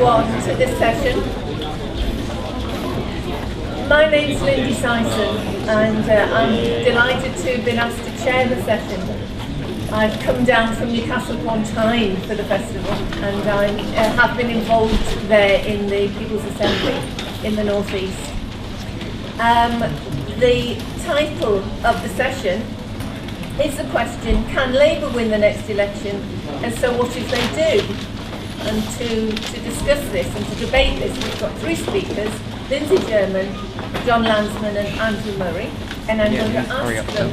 everyone to this session. My name's Lindy Syson, and I'm delighted to have been asked to chair the session. I've come down from Newcastle upon Tyne for the festival, and I have been involved there in the People's Assembly in the North East. The title of the session is the question, can Labour win the next election, and so what if they do? And to discuss this and to debate this, we've got three speakers, Lindsay German, John Landsman and Andrew Murray, and I'm going to ask them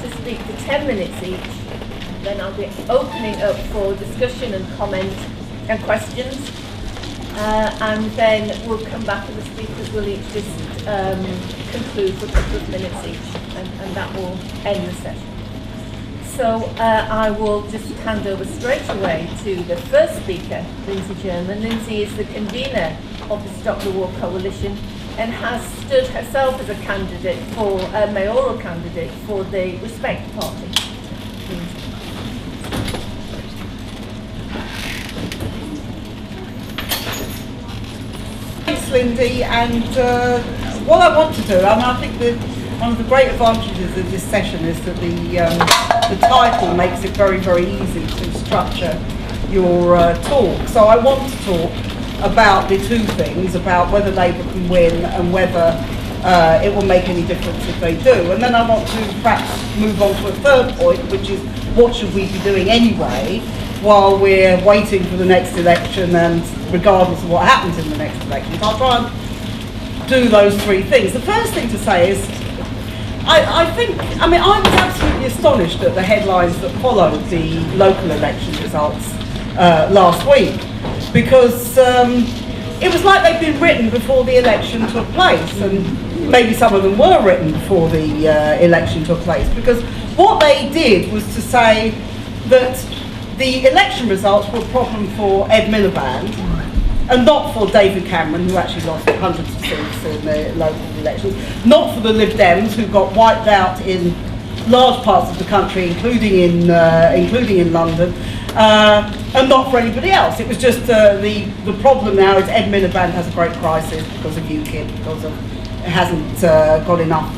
to speak for 10 minutes each. Then I'll be opening up for discussion and comment and questions, and then we'll come back and the speakers will each just conclude for a couple of minutes each, and that will end the session. So I will just hand over straight away to the first speaker, Lindsay German. Lindsay is the convener of the Stop the War Coalition and has stood herself as a candidate for a mayoral candidate for the Respect Party. Thanks, Lindy. And what I want to do, I think that one of the great advantages of this session is that the title makes it very, very easy to structure your talk. So I want to talk about the two things, about whether Labour can win and whether it will make any difference if they do. And then I want to perhaps move on to a third point, which is what should we be doing anyway while we're waiting for the next election and regardless of what happens in the next election. So I'll try and do those three things. The first thing to say is I was absolutely astonished at the headlines that followed the local election results last week, because it was like they'd been written before the election took place, and maybe some of them were written before the election took place, because what they did was to say that the election results were a problem for Ed Miliband and not for David Cameron, who actually lost hundreds of seats in the local elections, not for the Lib Dems, who got wiped out in large parts of the country, including in London, and not for anybody else. It was just the problem now is Ed Miliband has a great crisis because of UKIP, because it hasn't got enough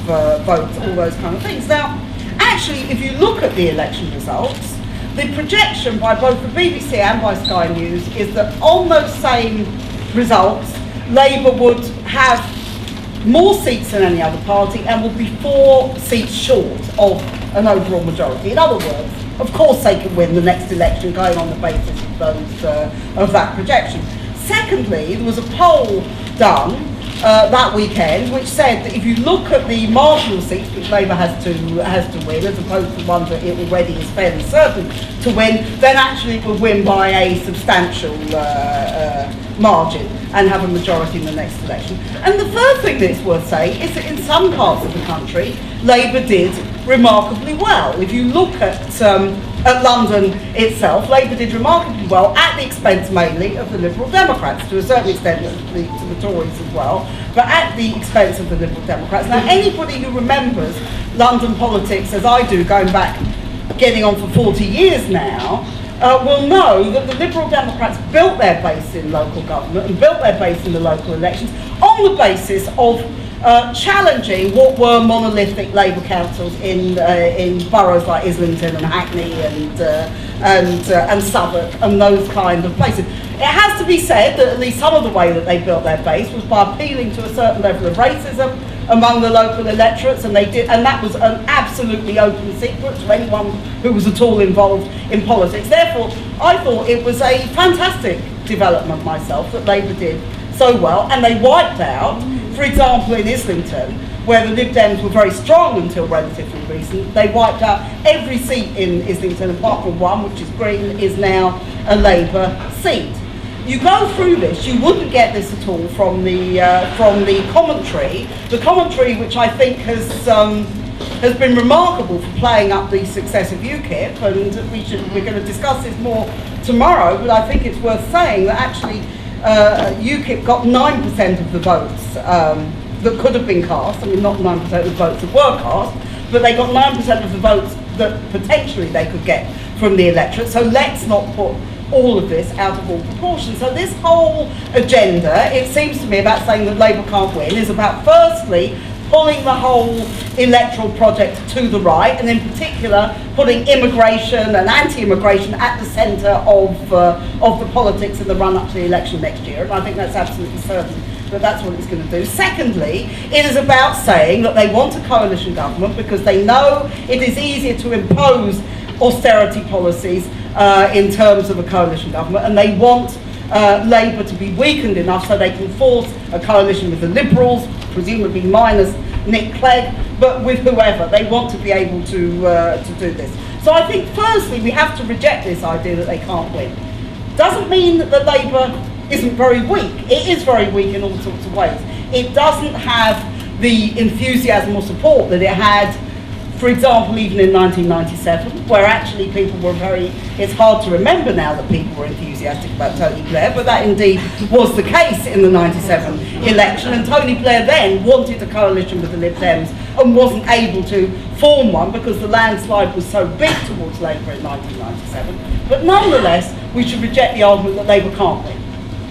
votes, all those kind of things. Now, actually, if you look at the election results, the projection by both the BBC and by Sky News is that on those same results, Labour would have more seats than any other party and would be 4 seats short of an overall majority. In other words, of course they can win the next election going on the basis of that projection. Secondly, there was a poll done that weekend, which said that if you look at the marginal seats which Labour has to win, as opposed to the ones that it already is fairly certain to win, then actually it will win by a substantial margin and have a majority in the next election. And the third thing that's worth saying is that in some parts of the country, Labour did remarkably well. If you look at London itself, Labour did remarkably well at the expense mainly of the Liberal Democrats, to a certain extent to the Tories as well, but at the expense of the Liberal Democrats. Now, anybody who remembers London politics, as I do, going back, getting on for 40 years now, will know that the Liberal Democrats built their base in local government and built their base in the local elections on the basis of challenging what were monolithic Labour councils in boroughs like Islington and Hackney and Southwark and those kind of places. It has to be said that at least some of the way that they built their base was by appealing to a certain level of racism among the local electorates, and that was an absolutely open secret to anyone who was at all involved in politics. Therefore, I thought it was a fantastic development myself that Labour did so well, and they wiped out, for example, in Islington, where the Lib Dems were very strong until relatively recent, they wiped out every seat in Islington apart from one, which is Green, is now a Labour seat. You go through this, you wouldn't get this at all from the commentary, which I think has been remarkable for playing up the success of UKIP, and we're going to discuss this more tomorrow, but I think it's worth saying that actually UKIP got 9% of the votes that could have been cast. I mean, not 9% of the votes that were cast, but they got 9% of the votes that potentially they could get from the electorate. So let's not put all of this out of all proportion. So this whole agenda, it seems to me, about saying that Labour can't win is about firstly pulling the whole electoral project to the right, and in particular putting immigration and anti-immigration at the centre of the politics in the run-up to the election next year, and I think that's absolutely certain that that's what it's going to do. Secondly, it is about saying that they want a coalition government because they know it is easier to impose austerity policies in terms of a coalition government, and they want Labour to be weakened enough so they can force a coalition with the Liberals, presumably minus Nick Clegg, but with whoever. They want to be able to do this. So I think firstly we have to reject this idea that they can't win. Doesn't mean that Labour isn't very weak. It is very weak in all sorts of ways. It doesn't have the enthusiasm or support that it had, for example, even in 1997, where actually people were it's hard to remember now that people were enthusiastic about Tony Blair, but that indeed was the case in the 97 election, and Tony Blair then wanted a coalition with the Lib Dems and wasn't able to form one because the landslide was so big towards Labour in 1997. But nonetheless, we should reject the argument that Labour can't win.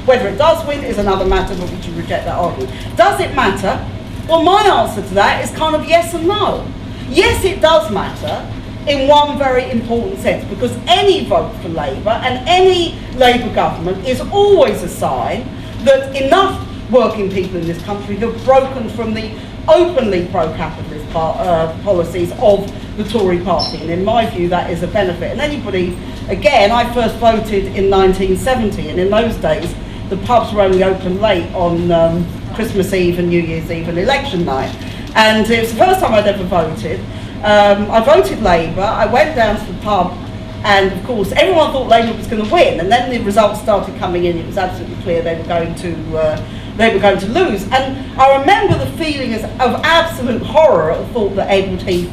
Whether it does win is another matter, but we should reject that argument. Does it matter? Well, my answer to that is kind of yes and no. Yes, it does matter in one very important sense, because any vote for Labour and any Labour government is always a sign that enough working people in this country have broken from the openly pro-capitalist policies of the Tory party, and in my view that is a benefit. And anybody, again, I first voted in 1970, and in those days the pubs were only open late on Christmas Eve and New Year's Eve and election night, and it was the first time I'd ever voted. I voted Labour. I went down to the pub, and of course everyone thought Labour was going to win, and then the results started coming in. It was absolutely clear they were going to lose, and I remember the feeling of absolute horror at the thought that Edward Heath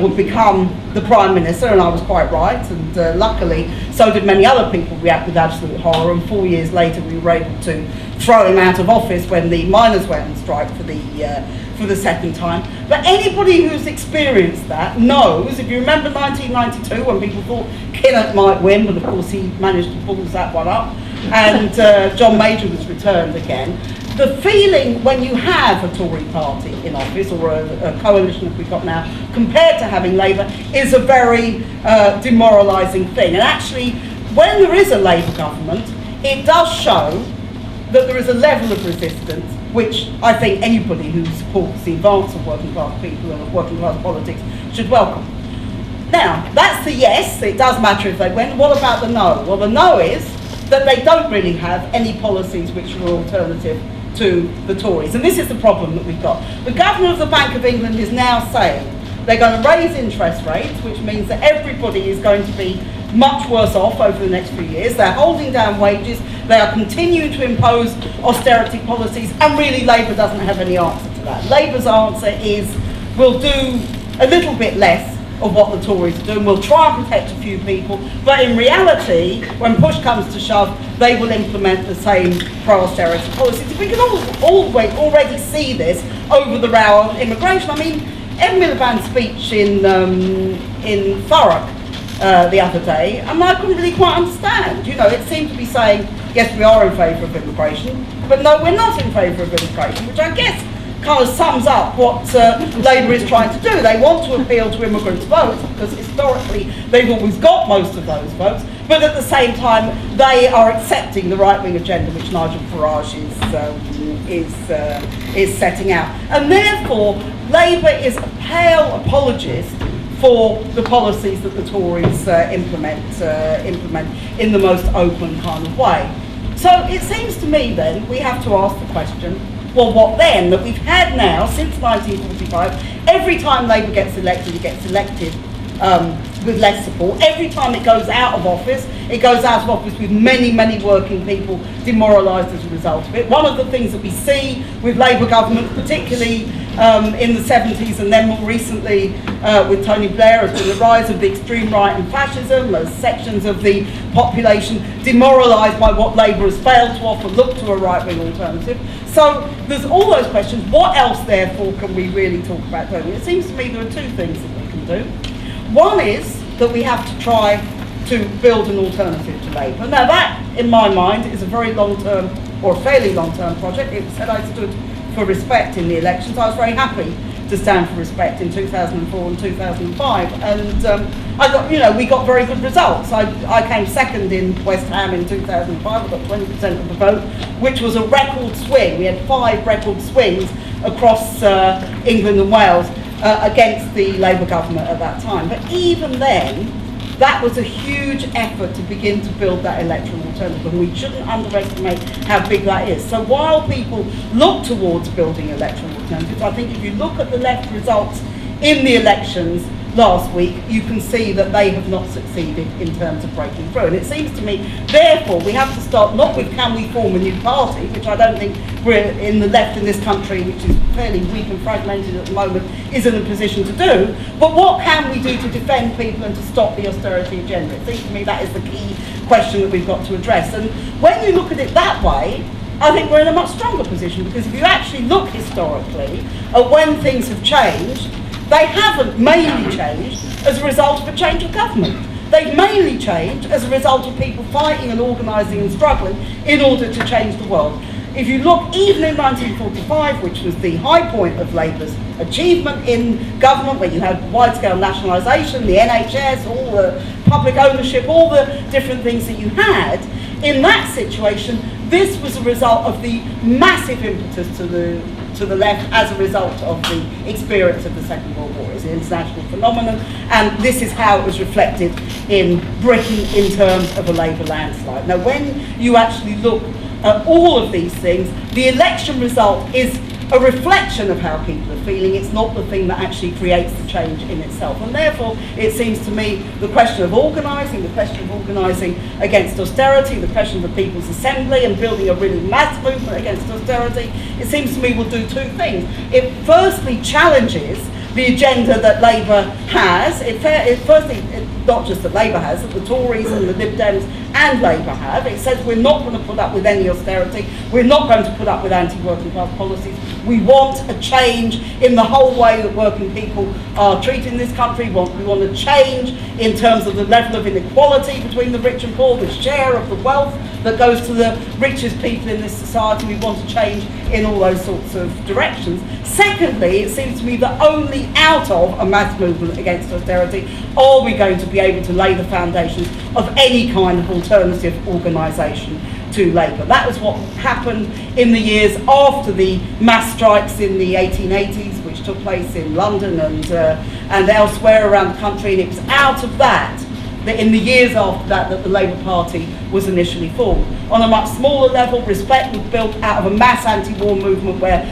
would become the Prime Minister, and I was quite right, and luckily so did many other people react with absolute horror, and 4 years later we were able to throw him out of office when the miners went on strike for the second time. But anybody who's experienced that knows, if you remember 1992 when people thought Kinnock might win, but of course he managed to pull that one up, and John Major was returned again. The feeling when you have a Tory party in office, or a coalition that we've got now, compared to having Labour, is a very demoralising thing. And actually, when there is a Labour government, it does show that there is a level of resistance which I think anybody who supports the advance of working class people and of working class politics should welcome. Now, that's the yes, it does matter if they win. What about the no? Well, the no is that they don't really have any policies which are alternative to the Tories. And this is the problem that we've got. The Governor of the Bank of England is now saying they're going to raise interest rates, which means that everybody is going to be much worse off over the next few years. They're holding down wages, they are continuing to impose austerity policies, and really Labour doesn't have any answer to that. Labour's answer is we'll do a little bit less of what the Tories are doing, we'll try and protect a few people, but in reality, when push comes to shove, they will implement the same pro-austerity policies. We can already see this over the row on immigration. I mean, Ed Miliband's speech in Thurrock the other day, and I couldn't really quite understand. You know, it seemed to be saying, yes, we are in favour of immigration, but no, we're not in favour of immigration, which I guess kind of sums up what Labour is trying to do. They want to appeal to immigrants' votes because historically they've always got most of those votes, but at the same time they are accepting the right-wing agenda which Nigel Farage is setting out. And therefore, Labour is a pale apologist for the policies that the Tories implement in the most open kind of way. So it seems to me then we have to ask the question, well, what then? That we've had now, since 1945, every time Labour gets elected, it gets elected with less support. Every time it goes out of office, it goes out of office with many, many working people demoralised as a result of it. One of the things that we see with Labour government, particularly in the 70s and then more recently with Tony Blair, has been the rise of the extreme right and fascism as sections of the population demoralised by what Labour has failed to offer, look to a right-wing alternative. So there's all those questions. What else, therefore, can we really talk about doing? It seems to me there are two things that we can do. One is that we have to try to build an alternative to Labour. Now that, in my mind, is a very long-term, or a fairly long-term project. It said I stood for respect in the elections. I was very happy to stand for respect in 2004 and 2005, and I got, we got very good results. I came second in West Ham in 2005. I got 20% of the vote, which was a record swing. We had 5 record swings across England and Wales against the Labour government at that time. But even then, that was a huge effort to begin to build that electoral alternative, and we shouldn't underestimate how big that is. So while people look towards building electoral alternatives, I think if you look at the left results in the elections last week, you can see that they have not succeeded in terms of breaking through. And it seems to me, therefore, we have to start not with can we form a new party, which I don't think we're in the left in this country, which is fairly weak and fragmented at the moment, is in a position to do, but what can we do to defend people and to stop the austerity agenda? It seems to me that is the key question that we've got to address. And when you look at it that way, I think we're in a much stronger position, because if you actually look historically at when things have changed, they haven't mainly changed as a result of a change of government. They've mainly changed as a result of people fighting and organising and struggling in order to change the world. If you look, even in 1945, which was the high point of Labour's achievement in government, where you had wide-scale nationalisation, the NHS, all the public ownership, all the different things that you had, in that situation, this was a result of the massive impetus to the left as a result of the experience of the Second World War. It's an international phenomenon, and this is how it was reflected in Britain in terms of a Labour landslide. Now, when you actually look at all of these things, the election result is a reflection of how people are feeling. It's not the thing that actually creates the change in itself. And therefore, it seems to me, the question of organising, against austerity, the question of the People's Assembly and building a really mass movement against austerity, it seems to me will do 2 things. It firstly challenges the agenda that Labour has. Not just that Labour has, that the Tories and the Lib Dems and Labour have. It says we're not going to put up with any austerity, we're not going to put up with anti-working class policies. We want a change in the whole way that working people are treated in this country. We want a change in terms of the level of inequality between the rich and poor, the share of the wealth that goes to the richest people in this society. We want a change in all those sorts of directions. Secondly, it seems to me that only out of a mass movement against austerity are we going to be able to lay the foundations of any kind of alternative organisation to Labour. That was what happened in the years after the mass strikes in the 1880s, which took place in London and elsewhere around the country, and it was out of that in the years after that the Labour Party was initially formed. On a much smaller level, respect was built out of a mass anti-war movement where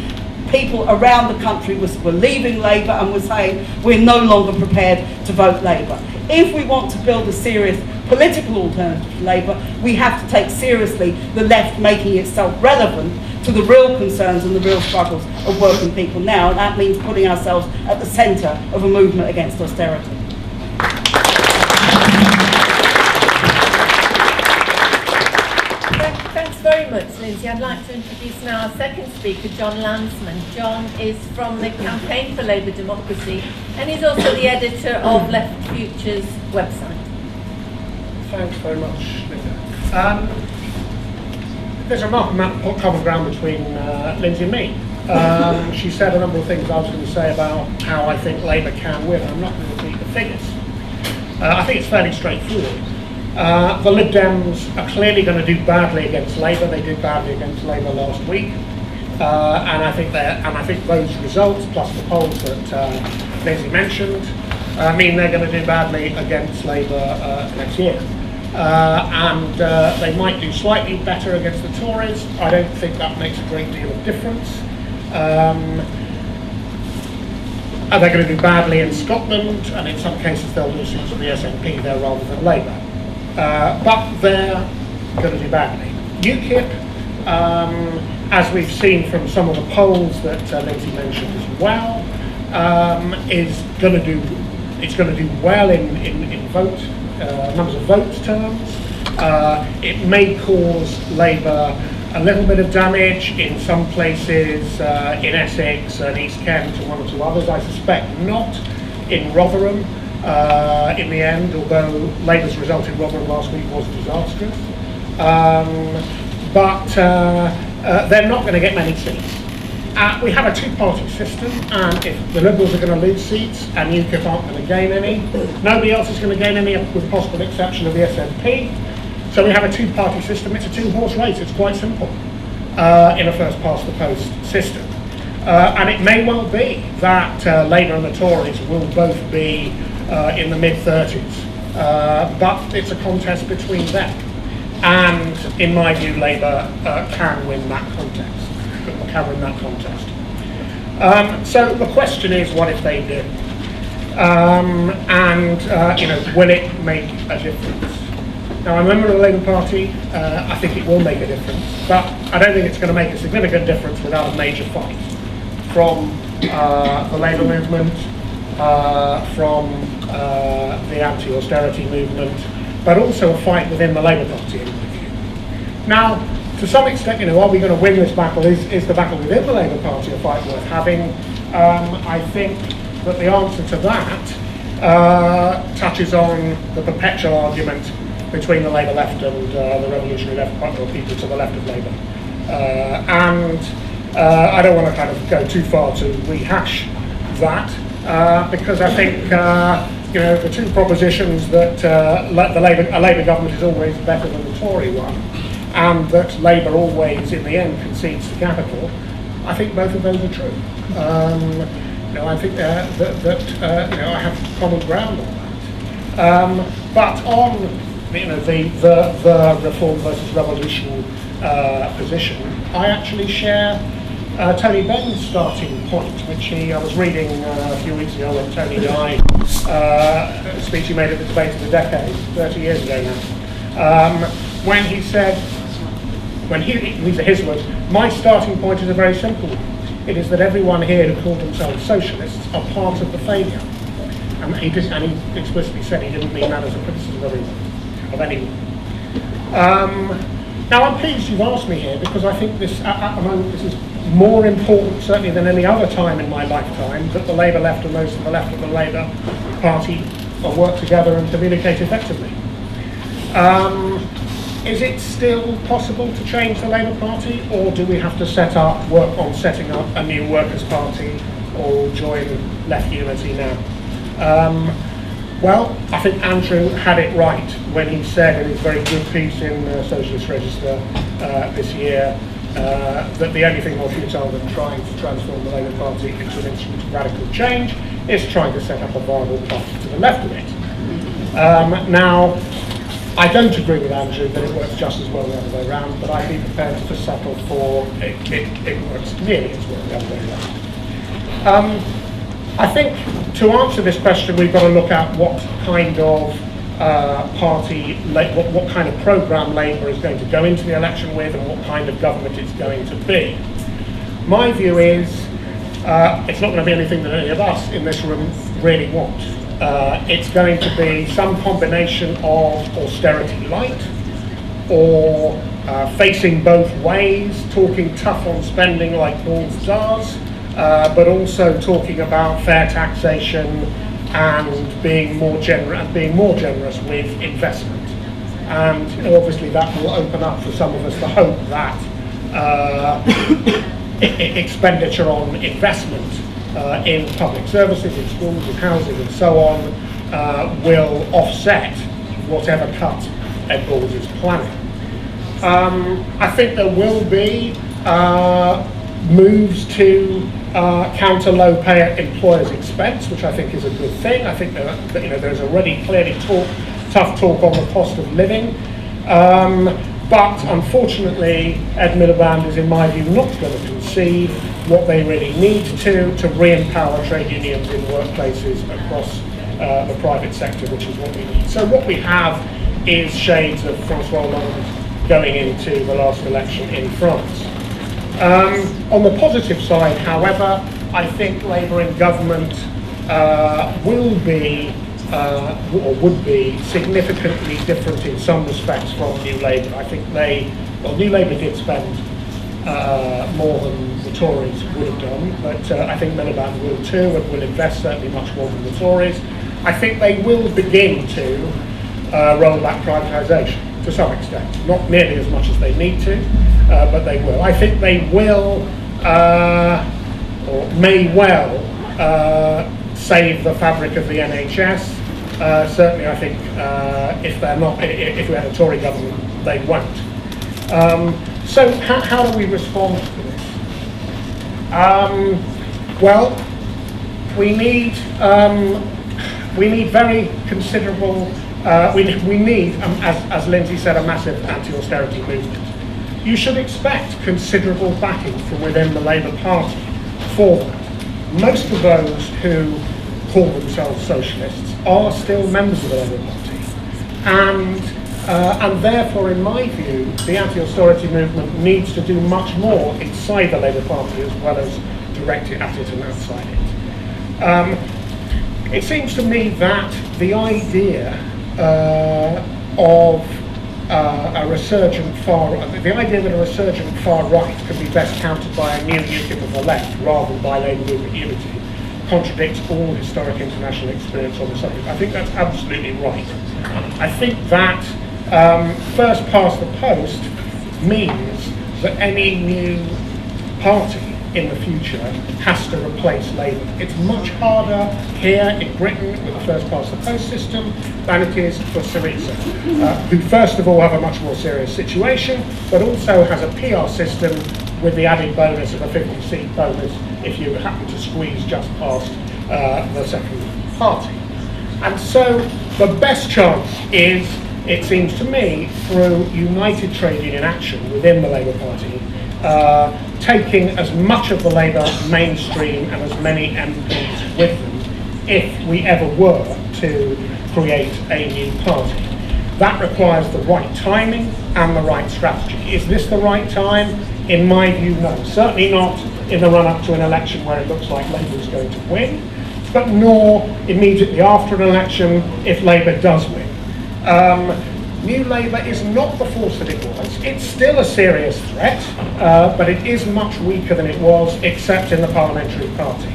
people around the country were leaving Labour and were saying we're no longer prepared to vote Labour. If we want to build a serious political alternative to Labour, we have to take seriously the left making itself relevant to the real concerns and the real struggles of working people now, and that means putting ourselves at the centre of a movement against austerity. Thanks very much, Lindsay. I'd like to introduce now our second speaker, John Lansman. John is from the Campaign for Labour Democracy, and he's also the editor of Left Future's website. Thanks very much, Linda. There's a remarkable amount of common ground between Lindsay and me. She said a number of things I was going to say about how I think Labour can win. I'm not going to repeat the figures. I think it's fairly straightforward. The Lib Dems are clearly going to do badly against Labour. They did badly against Labour last week, and I think those results, plus the polls that Lindsay mentioned, mean they're going to do badly against Labour next year. And they might do slightly better against the Tories. I don't think that makes a great deal of difference. And they're going to do badly in Scotland, and in some cases they'll lose seats to the SNP there rather than Labour. But they're going to do badly. UKIP, as we've seen from some of the polls that Lindsay mentioned as well, is going to do well in vote numbers of votes terms. It may cause Labour a little bit of damage in some places, in Essex and East Kent and one or two others. I suspect not in Rotherham. in the end, although Labour's result in Rotherham last week was disastrous. But they're not going to get many seats. We have a two-party system, and if the Liberals are going to lose seats and UKIP aren't going to gain any, nobody else is going to gain any, with the possible exception of the SNP. So we have a two-party system. It's a two-horse race. It's quite simple in a first-past-the-post system. And it may well be that Labour and the Tories will both be in the mid-30s, but it's a contest between them. And in my view, Labour can win that contest. So the question is, what if they do? Will it make a difference? Now, I'm a member of the Labour Party. I think it will make a difference, but I don't think it's going to make a significant difference without a major fight from the Labour movement, from the anti-austerity movement, but also a fight within the Labour Party, in my view. Now, to some extent, are we going to win this battle? Is the battle within the Labour Party a fight worth having? I think that the answer to that touches on the perpetual argument between the Labour left and the revolutionary left, or people to the left of Labour. I don't want to kind of go too far to rehash that, because I think the two propositions that a Labour government is always better than the Tory one, and that Labour always, in the end, concedes to capital. I think both of those are true. I think that I have common ground on that. But on the reform versus revolution position, I actually share Tony Benn's starting point, which I was reading a few weeks ago when Tony died, a speech he made at the debate of the decade, 30 years ago now, when he said, these are his words, "My starting point is a very simple one. It is that everyone here who called themselves socialists are part of the failure." And he explicitly said he didn't mean that as a criticism of anyone. Now, I'm pleased you've asked me here, because I think this, at the moment, this is more important, certainly than any other time in my lifetime, that the Labour left and those to the left of the Labour Party work together and communicate effectively. Is it still possible to change the Labour Party, or do we have to work on setting up a new Workers' Party, or join Left Unity now? Well, I think Andrew had it right when he said in his very good piece in the Socialist Register this year that the only thing more futile than trying to transform the Labour Party into an instrument of radical change is trying to set up a viable party to the left of it. Now, I don't agree with Andrew that it works just as well the other way around, but I'd be prepared to settle for it works nearly as well the other way around. I think to answer this question, we've got to look at what kind of what kind of programme Labour is going to go into the election with, and what kind of government it's going to be. My view is it's not going to be anything that any of us in this room really want. It's going to be some combination of austerity light, or facing both ways, talking tough on spending like Paul does, but also talking about fair taxation and being more generous with investment. And obviously that will open up for some of us the hope that expenditure on investment in public services, in schools, in housing and so on will offset whatever cut Ed Balls is planning. I think there will be moves to counter low pay employers' expense, which I think is a good thing. I think that there's already clearly tough talk on the cost of living. But unfortunately, Ed Miliband is, in my view, not going to concede what they really need to re-empower trade unions in workplaces across the private sector, which is what we need. So what we have is shades of François Hollande going into the last election in France. On the positive side, however, I think Labour in government will be or would be significantly different in some respects from New Labour. I think New Labour did spend more than the Tories would have done, but I think Miliband will too, and will invest certainly much more than the Tories. I think they will begin to roll back privatisation to some extent. Not nearly as much as they need to, but they will. I think they will, or may well, save the fabric of the NHS. Certainly, I think if they're not, if we had a Tory government, they won't. So how do we respond to this? Well, we need very considerable. We need, as Lindsay said, a massive anti-austerity movement. You should expect considerable backing from within the Labour Party for that. Most of those who call themselves socialists are still members of the Labour Party, and therefore, in my view, the anti-austerity movement needs to do much more inside the Labour Party as well as direct it at it and outside it. It seems to me that the idea of a resurgent far right can be best countered by a new UKIP of the left rather than by Labour movement unity contradicts all historic international experience on the subject. I think that's absolutely right. I think that first past the post means that any new party in the future has to replace Labour. It's much harder here in Britain with the first past the post system than it is for Syriza, who first of all have a much more serious situation, but also has a PR system with the added bonus of a 50-seat bonus if you happen to squeeze just past the second party. And so the best chance is, it seems to me, through united trade union action within the Labour Party, taking as much of the Labour mainstream and as many MPs with them, if we ever were to create a new party. That requires the right timing and the right strategy. Is this the right time? In my view, no. Certainly not in the run-up to an election where it looks like Labour is going to win, but nor immediately after an election if Labour does win. New Labour is not the force that it was. It's still a serious threat, but it is much weaker than it was, except in the parliamentary party.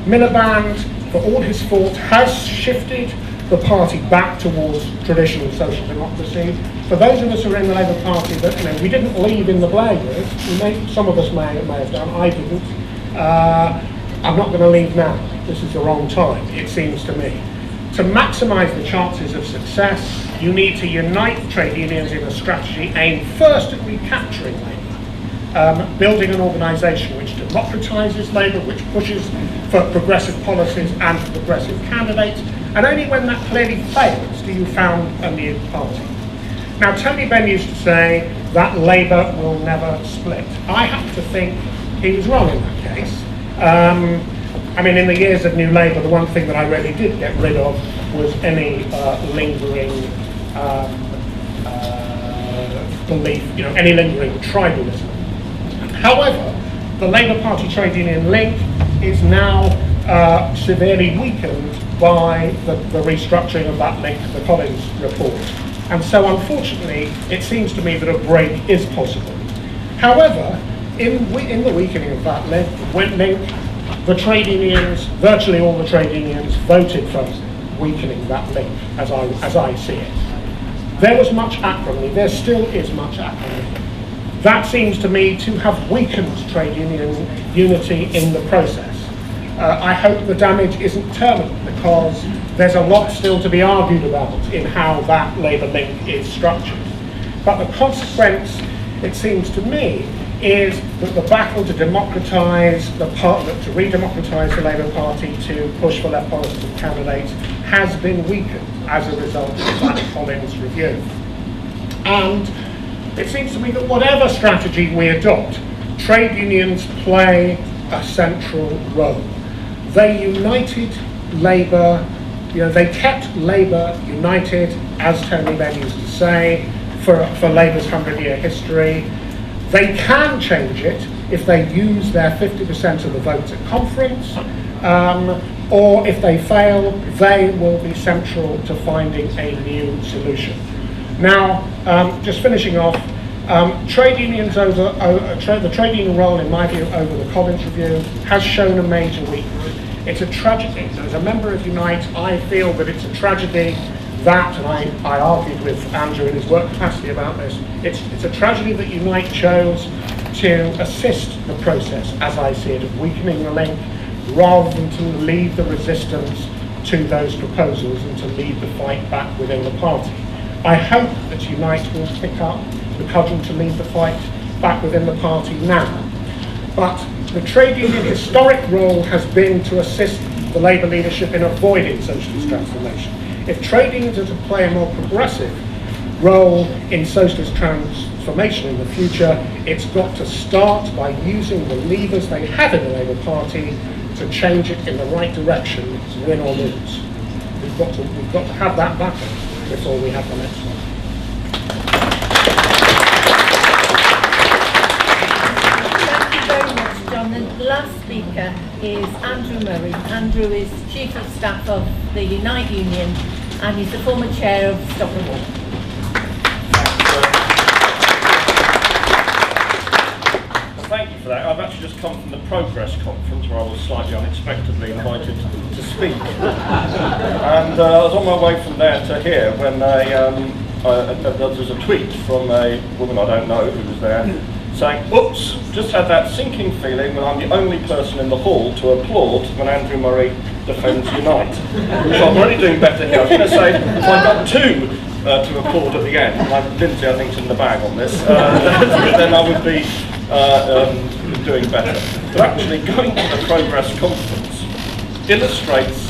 Miliband, for all his fault, has shifted the party back towards traditional social democracy. For those of us who are in the Labour Party, that we didn't leave in the Blair years. Some of us may have done. I didn't. I'm not going to leave now. This is the wrong time, it seems to me. To maximise the chances of success, you need to unite trade unions in a strategy aimed first at recapturing Labour, building an organisation which democratises Labour, which pushes for progressive policies and for progressive candidates, and only when that clearly fails do you found a new party. Now, Tony Benn used to say that Labour will never split. I happen to think he was wrong in that case. I mean, in the years of New Labour, the one thing that I really did get rid of was any lingering belief, any lingering tribalism. However, the Labour Party trade union link is now severely weakened by the restructuring of that link to the Collins report. And so, unfortunately, it seems to me that a break is possible. However, in the weakening of that link, the trade unions, virtually all the trade unions, voted for weakening that link, as I see it. There was much acrimony, there still is much acrimony. That seems to me to have weakened trade union unity in the process. I hope the damage isn't terminal, because there's a lot still to be argued about in how that Labour link is structured. But the consequence, it seems to me, is that the battle to redemocratise the Labour Party, to push for left policies and candidates, has been weakened as a result of that Collins review. And it seems to me that whatever strategy we adopt, trade unions play a central role. They united Labour, they kept Labour united, as Tony Benn used to say, for Labour's 100-year history. They can change it if they use their 50% of the votes at conference, or if they fail, they will be central to finding a new solution. Now, just finishing off, trade unions the trade union role, in my view, over the Collins review has shown a major weakness. It's a tragedy. So as a member of Unite, I feel that it's a tragedy that, and I argued with Andrew in his work capacity about this, it's a tragedy that Unite chose to assist the process, as I see it, of weakening the link, rather than to lead the resistance to those proposals and to lead the fight back within the party. I hope that Unite will pick up the cudgel to lead the fight back within the party now. But the trade union historic role has been to assist the Labour leadership in avoiding socialist transformation. If trade unions are to play a more progressive role in socialist transformation in the future, it's got to start by using the levers they have in the Labour Party to change it in the right direction, win or lose. We've got to have that battle before we have the next one. Thank you very much, John. The last speaker is Andrew Murray. Andrew is Chief of Staff of the Unite Union and he's the former chair of Stop the War. Thank you for that. I've actually just come from the Progress conference where I was slightly unexpectedly invited to speak. And I was on my way from there to here when there was a tweet from a woman I don't know who was there saying, "Oops, just had that sinking feeling that I'm the only person in the hall to applaud when Andrew Murray defends Unite." So I'm already doing better here. I was going to say, if I got two to applaud at the end, and Lindsay I think's in the bag on this, then I would be doing better. But actually going to the Progress conference illustrates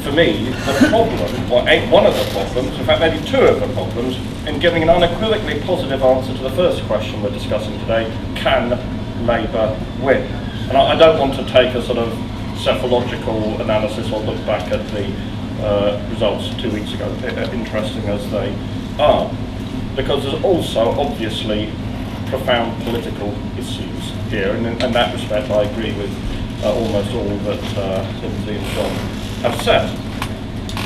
for me the problem, or one of the problems, in fact maybe two of the problems, in giving an unequivocally positive answer to the first question we're discussing today: can Labour win? And I don't want to take a sort of cephalological analysis or look back at the results 2 weeks ago, interesting as they are, because there's also obviously profound political issues here, and in that respect I agree with almost all that Lindsay and John have said.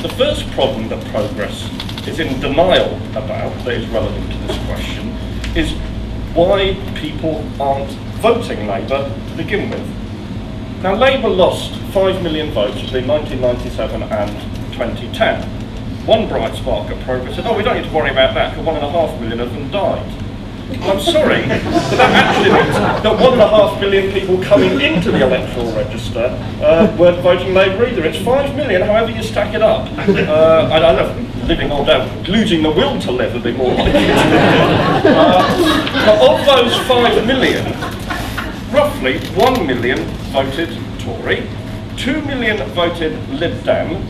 The first problem that Progress is in denial about, that is relevant to this question, is why people aren't voting Labour to begin with. Now, Labour lost 5 million votes between 1997 and 2010. One bright spark at Progress said, "Oh, we don't need to worry about that because 1.5 million of them died." I'm sorry, but that actually means that 1.5 million people coming into the electoral register weren't voting Labour either. It's 5 million, however you stack it up. I don't know, living or dead, losing the will to live would be more likely. But of those 5 million, roughly 1 million voted Tory, 2 million voted Lib Dem,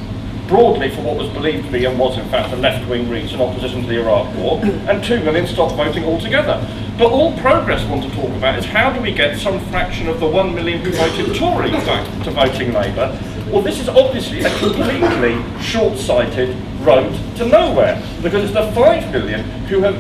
broadly for what was believed to be and was in fact a left-wing reach in opposition to the Iraq War, and 2 million stopped voting altogether. But all Progress want to talk about is how do we get some fraction of the 1 million who voted Tory back to voting Labour. Well, this is obviously a completely short-sighted road to nowhere, because it's the 5 million who have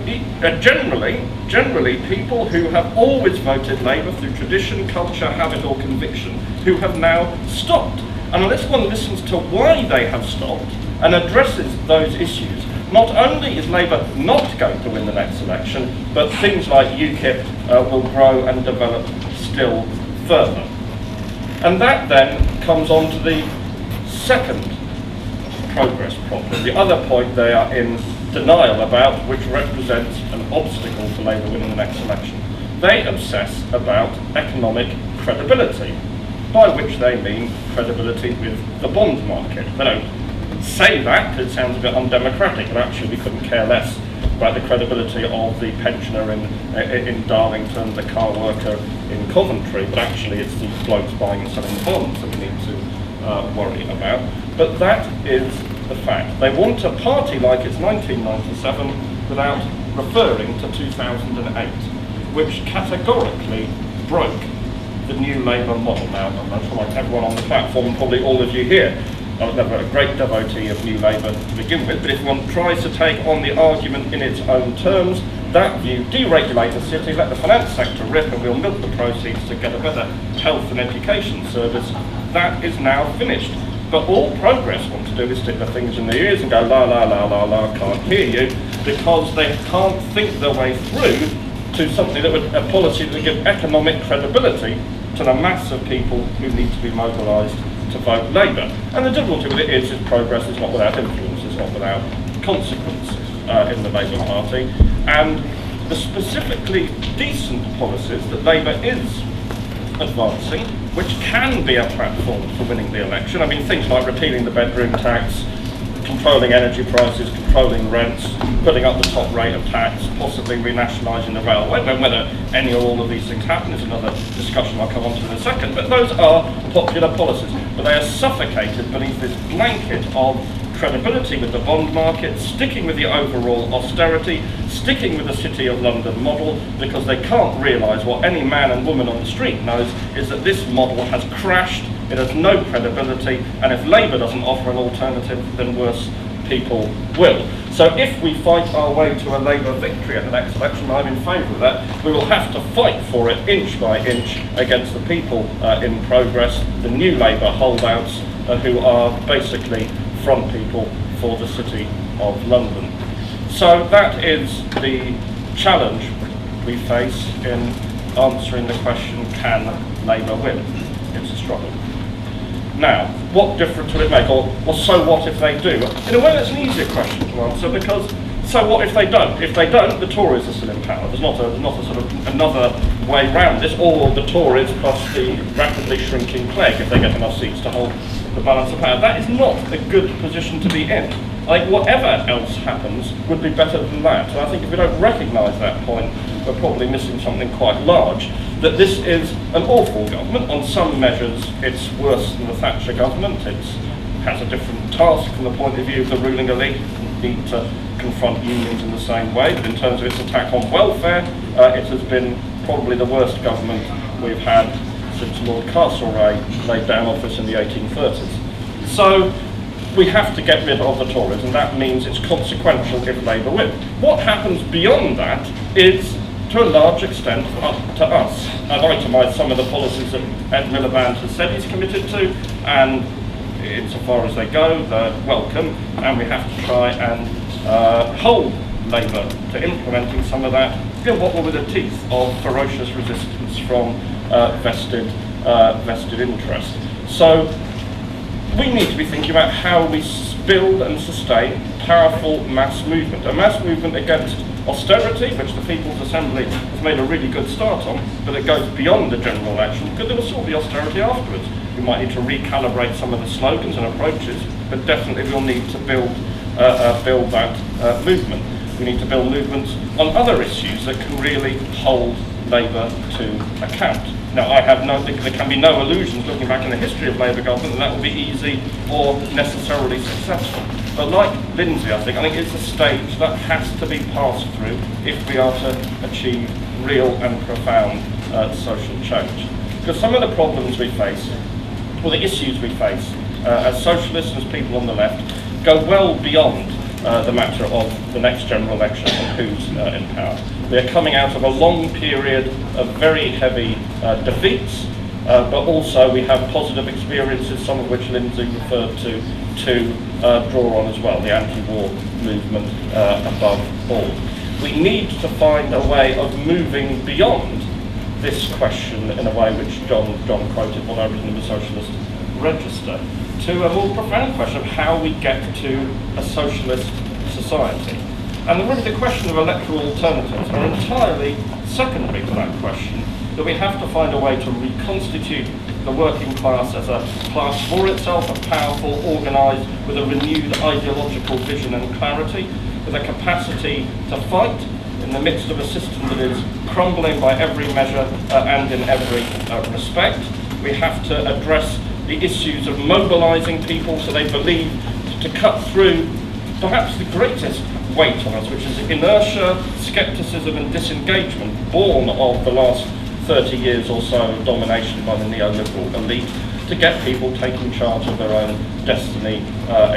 generally people who have always voted Labour through tradition, culture, habit or conviction, who have now stopped. And unless one listens to why they have stopped and addresses those issues, not only is Labour not going to win the next election, but things like UKIP will grow and develop still further. And that then comes on to the second Progress problem, the other point they are in denial about, which represents an obstacle to Labour winning the next election. They obsess about economic credibility, by which they mean credibility with the bond market. They don't say that because it sounds a bit undemocratic, and actually we couldn't care less about the credibility of the pensioner in Darlington, the car worker in Coventry, but actually it's the blokes buying and selling bonds that we need to worry about. But that is the fact. They want a party like it's 1997 without referring to 2008, which categorically broke the new Labour model. Now, I'm sure like everyone on the platform, and probably all of you here, I'm never a great devotee of New Labour to begin with, but if one tries to take on the argument in its own terms, that view, deregulate the city, let the finance sector rip, and we'll milk the proceeds to get a better health and education service, that is now finished. But all Progress want to do is stick their fingers in their ears and go, la la la la la, can't hear you, because they can't think their way through to something that would, a policy that would give economic credibility to the mass of people who need to be mobilised to vote Labour. And the difficulty with it is progress is not without influence, it's not without consequence in the Labour Party. And the specifically decent policies that Labour is advancing, which can be a platform for winning the election. I mean, things like repealing the bedroom tax, controlling energy prices, controlling rents, putting up the top rate of tax, possibly renationalising the railway. Whether any or all of these things happen is another discussion I'll come on to in a second. But those are popular policies. But they are suffocated beneath this blanket of credibility with the bond market, sticking with the overall austerity, sticking with the City of London model, because they can't realise what any man and woman on the street knows is that this model has crashed, it has no credibility, and if Labour doesn't offer an alternative, then worse people will. So if we fight our way to a Labour victory at the next election, I'm in favour of that, we will have to fight for it inch by inch against the people in progress, the new Labour holdouts who are basically front people for the City of London. So that is the challenge we face in answering the question, can Labour win? It's a struggle. Now, what difference will it make, or so what if they do? In a way, that's an easier question to answer, because so what if they don't? If they don't, the Tories are still in power. There's not a sort of another way round this, or the Tories plus the rapidly shrinking Clegg, if they get enough seats to hold the balance of power. That is not a good position to be in. I think whatever else happens would be better than that. And I think if we don't recognise that point, we're probably missing something quite large. That this is an awful government. On some measures, it's worse than the Thatcher government. It has a different task from the point of view of the ruling elite. It doesn't need to confront unions in the same way. But in terms of its attack on welfare, it has been probably the worst government we've had since Lord Castlereagh laid down office in the 1830s. So we have to get rid of the Tories, and that means it's consequential if Labour win. What happens beyond that is, to a large extent, up to us. I've itemised some of the policies that Ed Miliband has said he's committed to, and insofar as they go, they're welcome, and we have to try and hold Labour to implementing some of that, what were the teeth of ferocious resistance from vested interest. So we need to be thinking about how we build and sustain powerful mass movement. A mass movement against austerity, which the People's Assembly has made a really good start on, but it goes beyond the general election, because there will still be austerity afterwards. We might need to recalibrate some of the slogans and approaches, but definitely we'll need to build that movement. We need to build movements on other issues that can really hold Labour to account. Now, there can be no illusions looking back in the history of Labour government that will be easy or necessarily successful. But like Lindsay, I think it's a stage that has to be passed through if we are to achieve real and profound social change. Because some of the problems we face, or the issues we face, as socialists and as people on the left, go well beyond the matter of the next general election and who's in power. They're coming out of a long period of very heavy defeats, but also we have positive experiences, some of which Lindsay referred to draw on as well, the anti-war movement above all. We need to find a way of moving beyond this question in a way which John quoted what I written in the Socialist Register, to a more profound question of how we get to a socialist society. And really the question of electoral alternatives are entirely secondary to that question, that we have to find a way to reconstitute the working class as a class for itself, a powerful, organised, with a renewed ideological vision and clarity, with a capacity to fight in the midst of a system that is crumbling by every measure and in every respect. We have to address the issues of mobilising people so they believe to cut through perhaps the greatest weight on us, which is inertia, scepticism and disengagement born of the last 30 years or so of domination by the neoliberal elite, to get people taking charge of their own destiny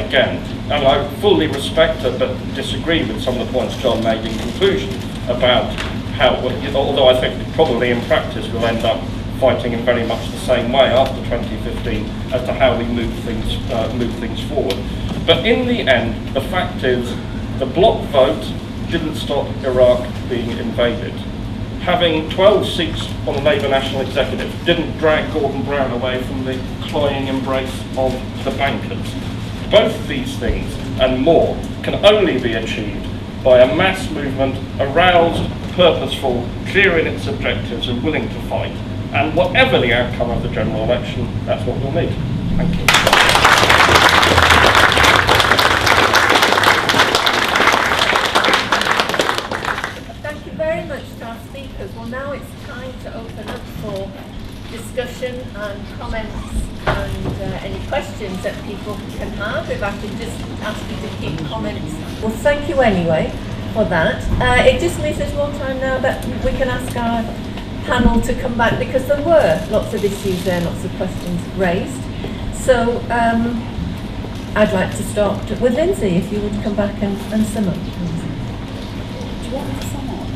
again. And I fully respect but disagree with some of the points John made in conclusion about how, although I think probably in practice we'll end up fighting in very much the same way after 2015 as to how we move things forward. But in the end, the fact is, the bloc vote didn't stop Iraq being invaded. having 12 seats on the Labour National Executive didn't drag Gordon Brown away from the cloying embrace of the bankers. Both these things and more can only be achieved by a mass movement, aroused, purposeful, clear in its objectives and willing to fight. And whatever the outcome of the general election, that's what we'll need. Thank you. Thank you very much to our speakers. Well, now it's time to open up for discussion and comments and any questions that people can have. If I can just ask you to keep comments. Well, thank you anyway for that. It just leaves us more time now that we can ask our panel to come back, because there were lots of issues there, lots of questions raised. So I'd like to start with Lindsay, if you would come back and sum up. Do you want me to sum up?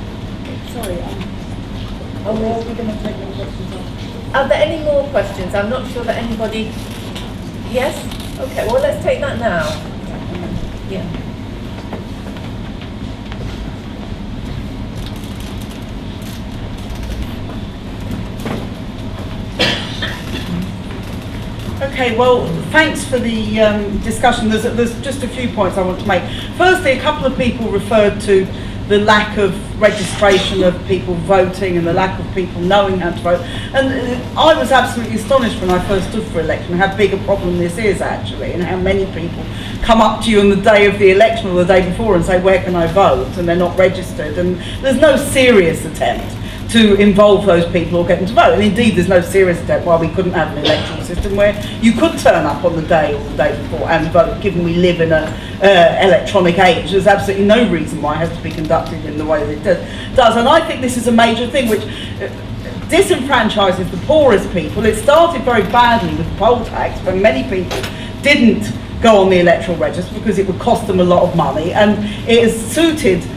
Sorry, Are we're going to take more questions on. Are there any more questions? I'm not sure that anybody... Yes? Okay, well, let's take that now. Yeah. Okay, well, thanks for the discussion. There's just a few points I want to make. Firstly, a couple of people referred to the lack of registration of people voting and the lack of people knowing how to vote. And I was absolutely astonished when I first stood for election how big a problem this is actually, and how many people come up to you on the day of the election or the day before and say, where can I vote? And they're not registered. And there's no serious attempt to involve those people or get them to vote. And indeed, there's no serious attempt why we couldn't have an electoral system where you could turn up on the day or the day before and vote, given we live in an electronic age. There's absolutely no reason why it has to be conducted in the way that it does. And I think this is a major thing which disenfranchises the poorest people. It started very badly with the poll tax, when many people didn't go on the electoral register because it would cost them a lot of money, and it's suited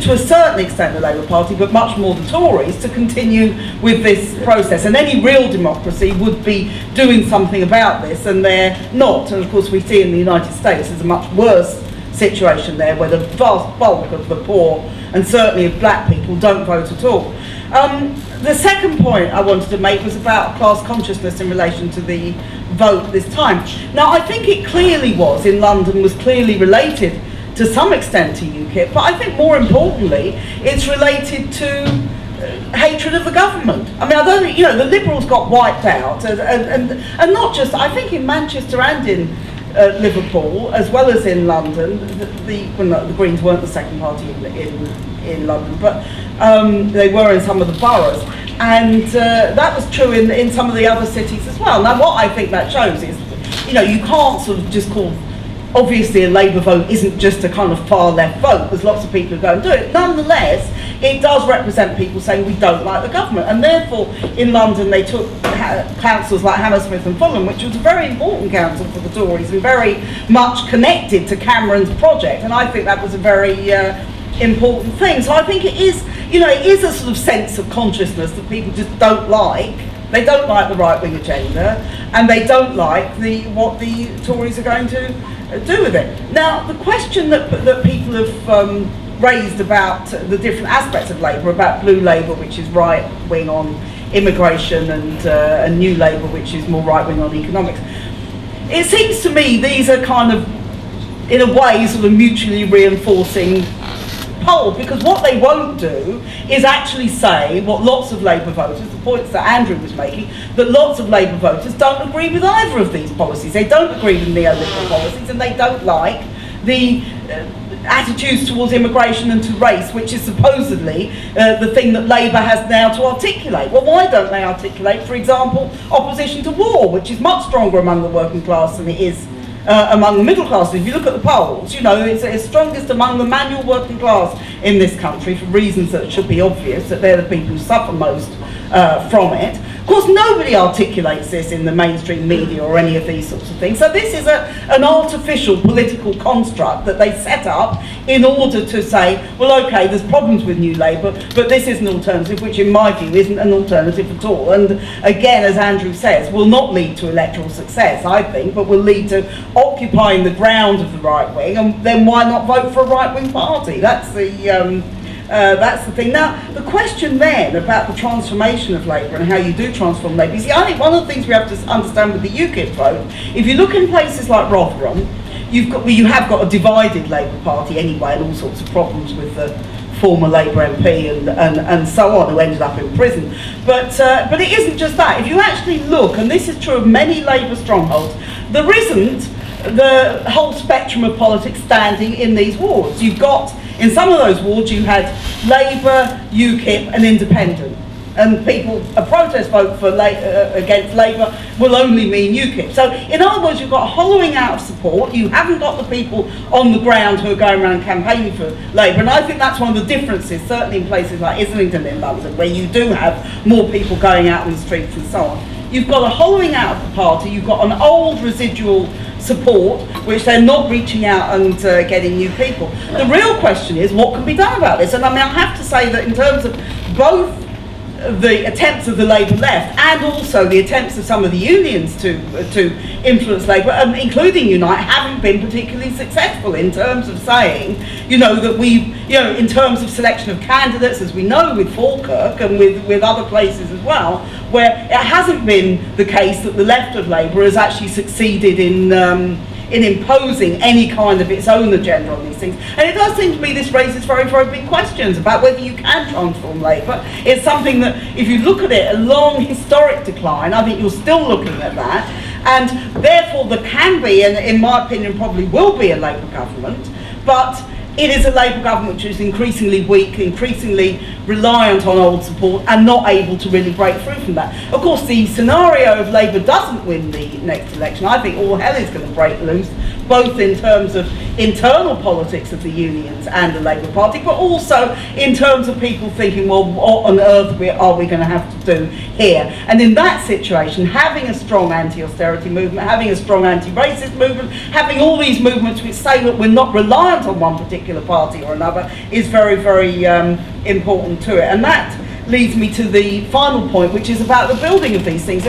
to a certain extent the Labour Party, but much more the Tories, to continue with this process. And any real democracy would be doing something about this, and they're not. And of course we see in the United States there's a much worse situation there, where the vast bulk of the poor, and certainly of black people, don't vote at all. The second point I wanted to make was about class consciousness in relation to the vote this time. Now, I think it clearly was, in London, was clearly related to some extent to UKIP, but I think more importantly, it's related to hatred of the government. I mean, I don't think, the Liberals got wiped out, and not just, I think in Manchester and in Liverpool, as well as in London, the Greens weren't the second party in London, but they were in some of the boroughs, and that was true in some of the other cities as well. Now, what I think that shows is, you can't sort of just call. Obviously, a Labour vote isn't just a kind of far left vote. There's lots of people who go and do it. Nonetheless, it does represent people saying we don't like the government. And therefore, in London, they took councils like Hammersmith and Fulham, which was a very important council for the Tories and very much connected to Cameron's project. And I think that was a very important thing. So I think it is, it is a sort of sense of consciousness that people just don't like. They don't like the right-wing agenda, and they don't like what the Tories are going to do with it. Now, the question that people have raised about the different aspects of Labour, about Blue Labour, which is right-wing on immigration, and New Labour, which is more right-wing on economics, it seems to me these are kind of, in a way, sort of mutually reinforcing poll, because what they won't do is actually say what lots of Labour voters, the points that Andrew was making, that lots of Labour voters don't agree with either of these policies. They don't agree with neoliberal policies, and they don't like the attitudes towards immigration and to race, which is supposedly the thing that Labour has now to articulate. Well, why don't they articulate, for example, opposition to war, which is much stronger among the working class than it is among the middle class? If you look at the polls, it's strongest among the manual working class in this country, for reasons that should be obvious, that they're the people who suffer most from it. Of course, nobody articulates this in the mainstream media or any of these sorts of things. So this is an artificial political construct that they set up in order to say, well, okay, there's problems with New Labour, but this is an alternative, which in my view isn't an alternative at all. And again, as Andrew says, will not lead to electoral success, I think, but will lead to occupying the ground of the right wing, and then why not vote for a right-wing party? That's That's the thing. Now, the question then about the transformation of Labour and how you do transform Labour, you see, I think one of the things we have to understand with the UKIP vote, if you look in places like Rotherham, you have got a divided Labour Party anyway, and all sorts of problems with the former Labour MP and so on, who ended up in prison. But it isn't just that. If you actually look, and this is true of many Labour strongholds, there isn't the whole spectrum of politics standing in these wards. You've got, in some of those wards, you had Labour, UKIP and Independent. And people, a protest vote for against Labour will only mean UKIP. So, in other words, you've got a hollowing out of support. You haven't got the people on the ground who are going around campaigning for Labour. And I think that's one of the differences, certainly in places like Islington in London, where you do have more people going out on the streets and so on. You've got a hollowing out of the party. You've got an old residual support, which they're not reaching out and getting new people. The real question is, what can be done about this? And I mean, I have to say that in terms of both the attempts of the Labour left and also the attempts of some of the unions to influence Labour, including Unite, haven't been particularly successful in terms of saying, that in terms of selection of candidates, as we know with Falkirk and with other places as well, where it hasn't been the case that the left of Labour has actually succeeded in imposing any kind of its own agenda on these things. And it does seem to me this raises very, very big questions about whether you can transform Labour. It's something that, if you look at it, a long historic decline, I think you're still looking at that, and therefore there can be, and in my opinion probably will be, a Labour government, but it is a Labour government which is increasingly weak, increasingly reliant on old support and not able to really break through from that. Of course, the scenario of Labour doesn't win the next election, I think all hell is going to break loose, both in terms of internal politics of the unions and the Labour Party, but also in terms of people thinking, well, what on earth are we going to have to do here? And in that situation, having a strong anti-austerity movement, having a strong anti-racist movement, having all these movements which say that we're not reliant on one particular party or another is very, very important to it. And that leads me to the final point, which is about the building of these things.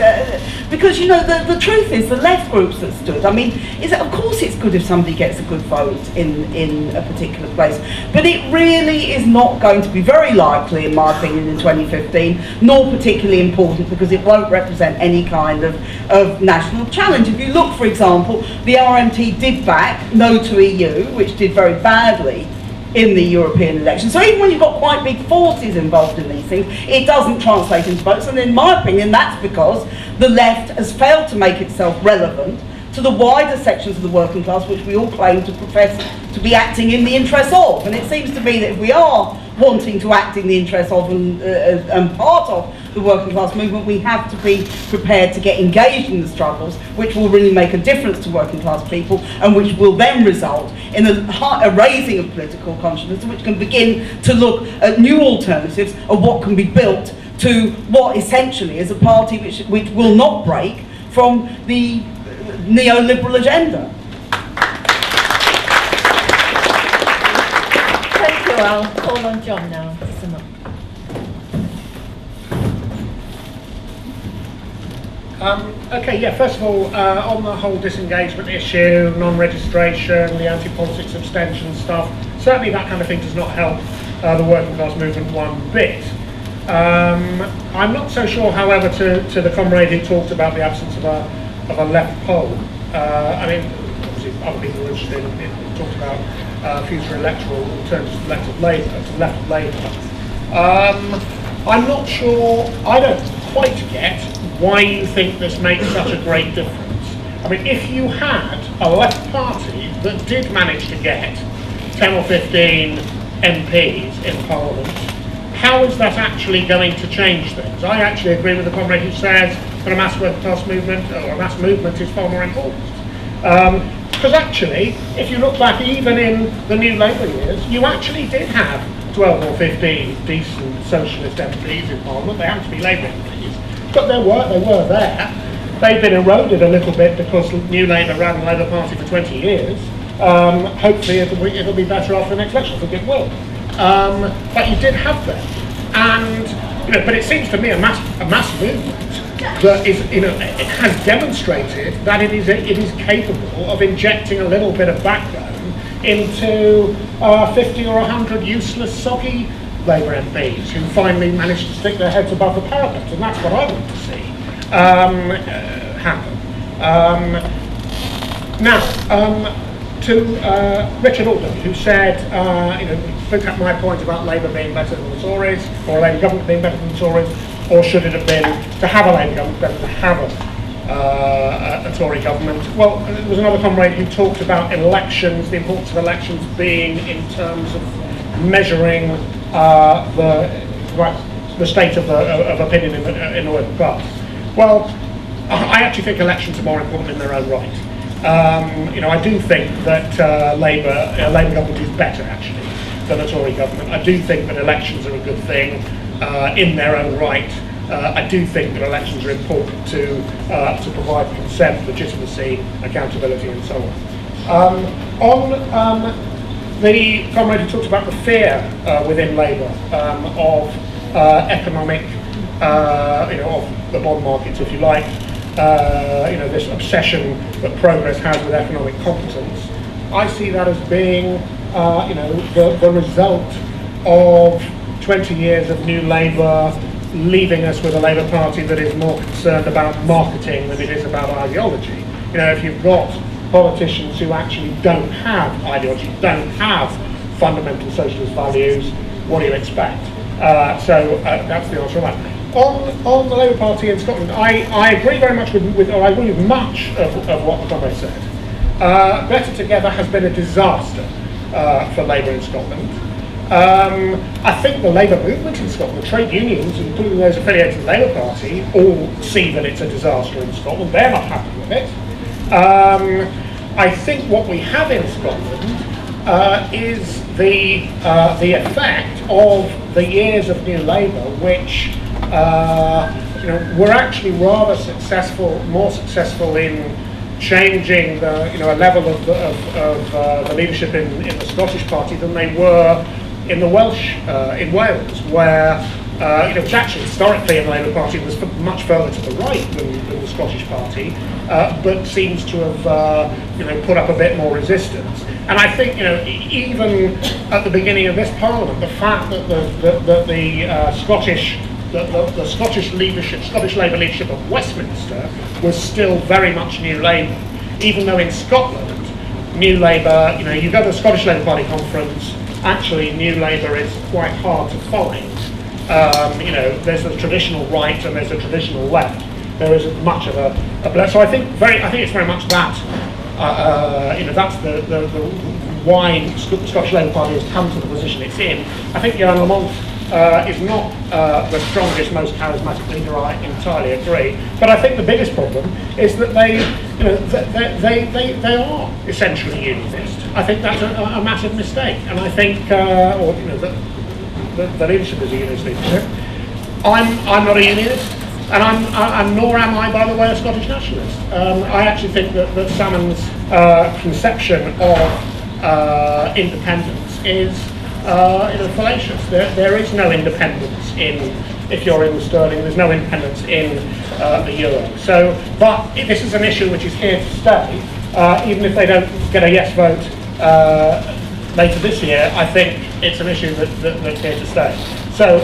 Because, the truth is, the left groups that stood, I mean, of course it's good if somebody gets a good vote in a particular place, but it really is not going to be very likely, in my opinion, in 2015, nor particularly important, because it won't represent any kind of national challenge. If you look, for example, the RMT did back No to EU, which did very badly in the European election. So even when you've got quite big forces involved in these things, it doesn't translate into votes. And in my opinion, that's because the left has failed to make itself relevant to the wider sections of the working class, which we all claim to profess to be acting in the interests of. And it seems to me that if we are wanting to act in the interests of and part of the working class movement, we have to be prepared to get engaged in the struggles, which will really make a difference to working class people, and which will then result in a raising of political consciousness, which can begin to look at new alternatives of what can be built to what essentially is a party which will not break from the neoliberal agenda. Thank you. I'll call on John now to sum up. First of all, on the whole disengagement issue, non-registration, the anti-politics abstention stuff, certainly that kind of thing does not help the working class movement one bit. I'm not so sure, however, to the comrade who talked about the absence of a left pole. Obviously other people are interested in talked about future electoral alternatives to left of Labour. I'm not sure, I don't quite get why you think this makes such a great difference. I mean, if you had a left party that did manage to get 10 or 15 MPs in Parliament, how is that actually going to change things? I actually agree with the comrade who says that a mass working class movement, or a mass movement, is far more important. Because actually, if you look back even in the New Labour years, you actually did have 12 or 15 decent socialist MPs in Parliament. They happened to be Labour MPs, but they were there. They've been eroded a little bit because New Labour ran the Labour Party for 20 years. Hopefully it'll be better after the next election. I think it will. But you did have them, and but it seems to me a mass movement that is, it has demonstrated that it is capable of injecting a little bit of backbone into 50 or 100 useless, soggy Labour MPs who finally managed to stick their heads above the parapet, and that's what I want to see happen. To Richard Alden, who said, picked up my point about Labour being better than the Tories, or a Labour government being better than the Tories, or should it have been to have a Labour government better than to have a Tory government? Well, there was another comrade who talked about elections, the importance of elections being in terms of measuring the state of opinion in the working class. Well, I actually think elections are more important in their own right. I do think that a Labour government is better actually than a Tory government. I do think that elections are a good thing in their own right. I do think that elections are important to provide consent, legitimacy, accountability, and so on. The comrade who talked about the fear within Labour of economic, of the bond markets, if you like. This obsession that progress has with economic competence. I see that as being, the result of 20 years of New Labour leaving us with a Labour Party that is more concerned about marketing than it is about ideology. If you've got politicians who actually don't have ideology, don't have fundamental socialist values, what do you expect? That's the answer to that. On the Labour Party in Scotland, I agree very much I agree with much of what the comrade said. Better Together has been a disaster for Labour in Scotland. I think the Labour movement in Scotland, the trade unions, including those affiliated to the Labour Party, all see that it's a disaster in Scotland. They're not happy with it. I think what we have in Scotland is the effect of the years of New Labour, which were actually rather successful, more successful in changing a level of the leadership in the Scottish Party than they were in the in Wales, where which actually historically in the Labour Party was much further to the right than the Scottish Party, but seems to have put up a bit more resistance. And I think even at the beginning of this Parliament, the fact that the Scottish leadership, Scottish Labour leadership of Westminster was still very much New Labour, even though in Scotland, New Labour, you go to the Scottish Labour Party conference, actually New Labour is quite hard to find. There's a traditional right and there's a traditional left. There isn't much of a so I think it's very much that. That's the why the Scottish Labour Party has come to the position it's in. I think Johan Lamont is not the strongest, most charismatic leader. I entirely agree. But I think the biggest problem is that they are essentially unionist. I think that's a massive mistake, and I think, the leadership is a unionist leadership. I'm not a unionist, and nor am I, by the way, a Scottish nationalist. I actually think that Salmon's conception of independence is fallacious. There is no independence if you're in sterling. There's no independence in the euro. So, but this is an issue which is here to stay. Even if they don't get a yes vote later this year, I think it's an issue that's here to stay. So,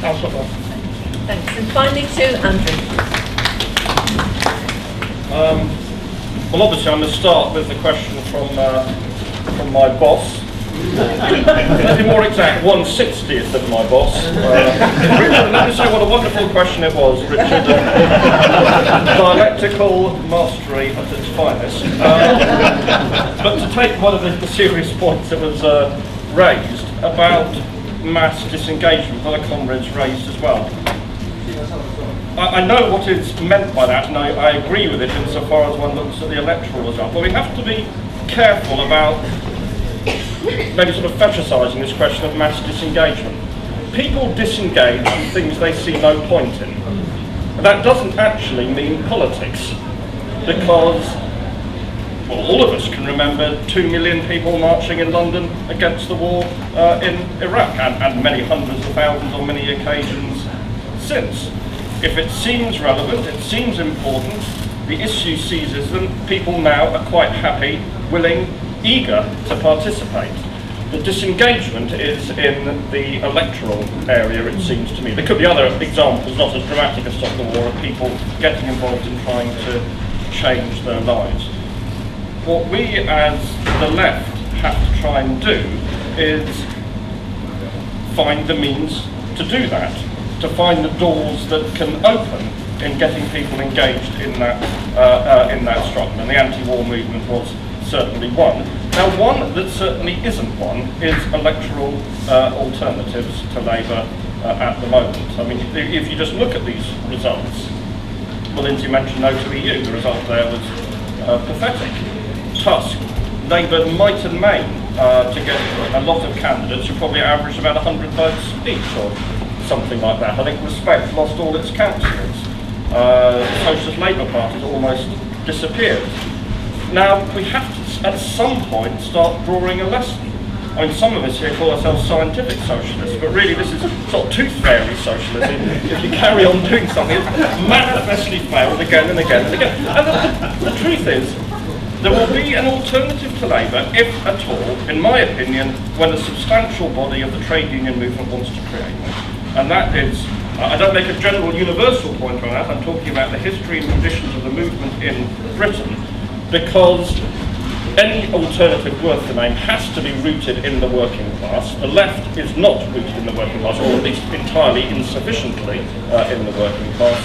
I'll stop there. Thanks. And finally to Andrew. Well, obviously, I'm going to start with the question from my boss. To be more exact, 1/60th of my boss. Richard, let me say what a wonderful question it was, Richard. Dialectical mastery at its finest. But to take one of the serious points that was raised about mass disengagement, other comrades raised as well. I know what is meant by that, and I agree with it insofar as one looks at the electoral result. But we have to be careful about maybe sort of fetishising this question of mass disengagement. People disengage from things they see no point in. And that doesn't actually mean politics, because all of us can remember 2 million people marching in London against the war in Iraq, and many hundreds of thousands on many occasions since. If it seems relevant, it seems important, the issue seizes them, people now are quite happy, willing, eager to participate. The disengagement is in the electoral area, it seems to me. There could be other examples, not as dramatic as Stop the War, of people getting involved in trying to change their lives. What we as the left have to try and do is find the means to do that, to find the doors that can open in getting people engaged in that struggle. And the anti-war movement was certainly one. Now, one that certainly isn't one is electoral alternatives to Labour at the moment. I mean, if you just look at these results, well, Lindsay mentioned no to EU. The result there was pathetic. Tusk, Labour might and main to get a lot of candidates who probably averaged about 100 votes each or something like that. I think Respect lost all its councillors. Socialist Labour parties almost disappeared. Now, we have to, at some point, start drawing a lesson. I mean, some of us here call ourselves scientific socialists, but really this is sort of tooth fairy socialism. If you carry on doing something, it's manifestly failed again and again and again. And the truth is, there will be an alternative to Labour, if at all, in my opinion, when a substantial body of the trade union movement wants to create one. And that is, I don't make a general universal point on that, I'm talking about the history and traditions of the movement in Britain, because any alternative worth the name has to be rooted in the working class. The left is not rooted in the working class, or at least entirely insufficiently in the working class.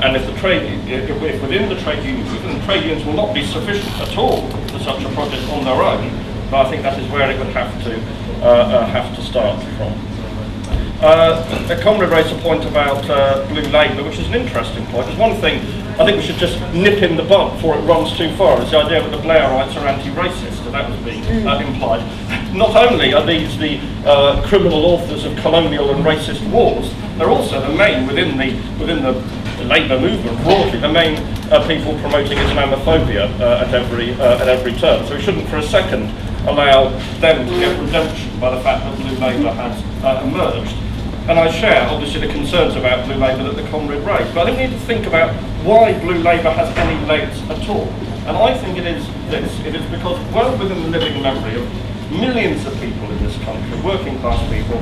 And if within the trade union movement, the trade unions will not be sufficient at all for such a project on their own, but I think that is where it would have to start from. A comrade raised a point about Blue Labour, which is an interesting point. There's one thing I think we should just nip in the bud before it runs too far. It's the idea that the Blairites are anti-racist, and that was being implied. Not only are these the criminal authors of colonial and racist wars, they're also the main, within the Labour movement broadly, the main people promoting Islamophobia at every turn. So we shouldn't for a second allow them to get redemption by the fact that Blue Labour has emerged. And I share, obviously, the concerns about Blue Labour that the comrade raised. But I think we need to think about why Blue Labour has any legs at all. And I think it is this. It is because well within the living memory of millions of people in this country, working class people,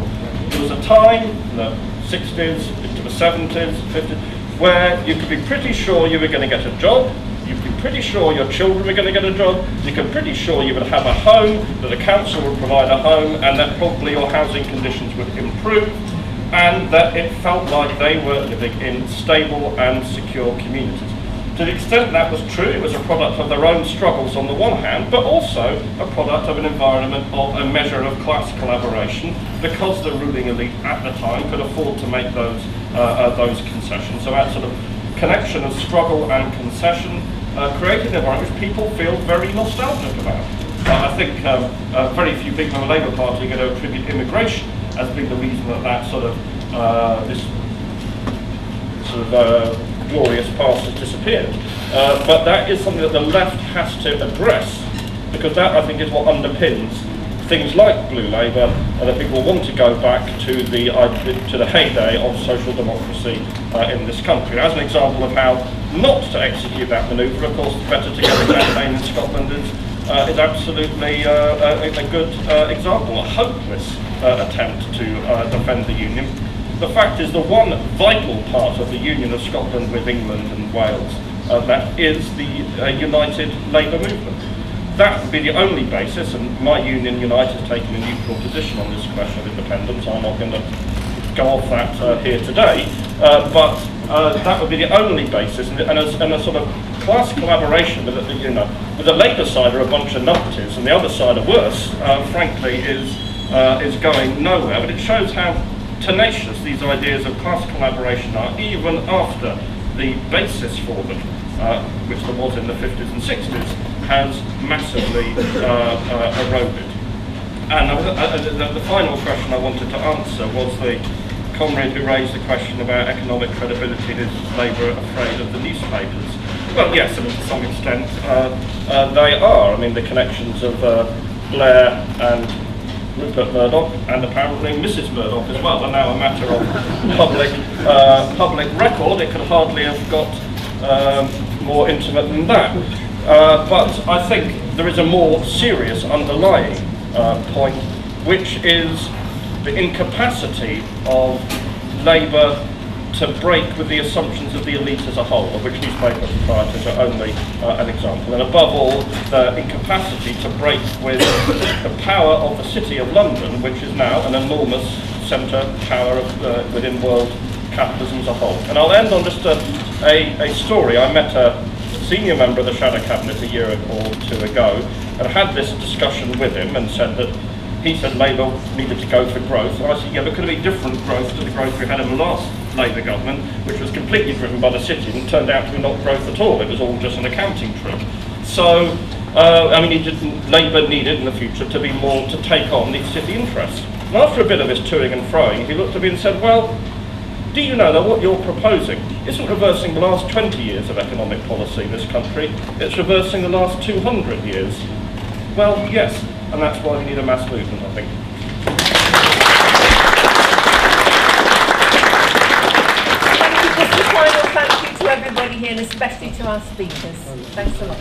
there was a time in the 60s, into the 70s, 50s, where you could be pretty sure you were going to get a job, you could be pretty sure your children were going to get a job, you could be pretty sure you would have a home, that the council would provide a home, and that probably your housing conditions would improve, and that it felt like they were living in stable and secure communities. To the extent that was true, it was a product of their own struggles on the one hand, but also a product of an environment of a measure of class collaboration, because the ruling elite at the time could afford to make those concessions. So that sort of connection of struggle and concession created an environment which people feel very nostalgic about. I think very few people in the Labour Party are going to attribute immigration as being the reason that sort of glorious past has disappeared. But that is something that the left has to address, because that, I think, is what underpins things like Blue Labour, and that people want to go back to the heyday of social democracy in this country. As an example of how not to execute that manoeuvre, of course, the Better Together campaign in Scotland is absolutely a good example, a hopeless attempt to defend the Union. The fact is, the one vital part of the Union of Scotland with England and Wales, that is the united Labour movement. That would be the only basis, and my union, Unite, has taken a neutral position on this question of independence. I'm not going to go off that here today, but that would be the only basis, and a sort of class collaboration with the Labour side are a bunch of numpties, and the other side are worse, frankly, is going nowhere. But it shows how tenacious these ideas of class collaboration are, even after the basis for them, which there was in the 50s and 60s, has massively eroded. And the final question I wanted to answer was the comrade who raised the question about economic credibility. Is Labour afraid of the newspapers? Well, yes, I mean, to some extent they are. I mean, the connections of Blair and Rupert Murdoch, and apparently Mrs. Murdoch as well, are now a matter of public record. It could hardly have got more intimate than that. But I think there is a more serious underlying point, which is the incapacity of Labour to break with the assumptions of the elite as a whole, of which newspaper proprietors are only an example, and above all, the incapacity to break with the power of the City of London, which is now an enormous centre power of, within world capitalism as a whole. And I'll end on just a story. I met a senior member of the Shadow Cabinet a year or two ago, and had this discussion with him and said that he said Labour needed to go for growth. And I said, yeah, but could it be different growth to the growth we had in the last Labour government, which was completely driven by the city and turned out to be not growth at all. It was all just an accounting trick. So, I mean, Labour needed in the future to be more to take on the city interests. And after a bit of his toing and froing, he looked at me and said, well, do you know that what you're proposing isn't reversing the last 20 years of economic policy in this country, it's reversing the last 200 years? Well, yes, and that's why we need a mass movement, I think. Thank you. Just a final thank you to everybody here, and especially to our speakers. Thanks a lot.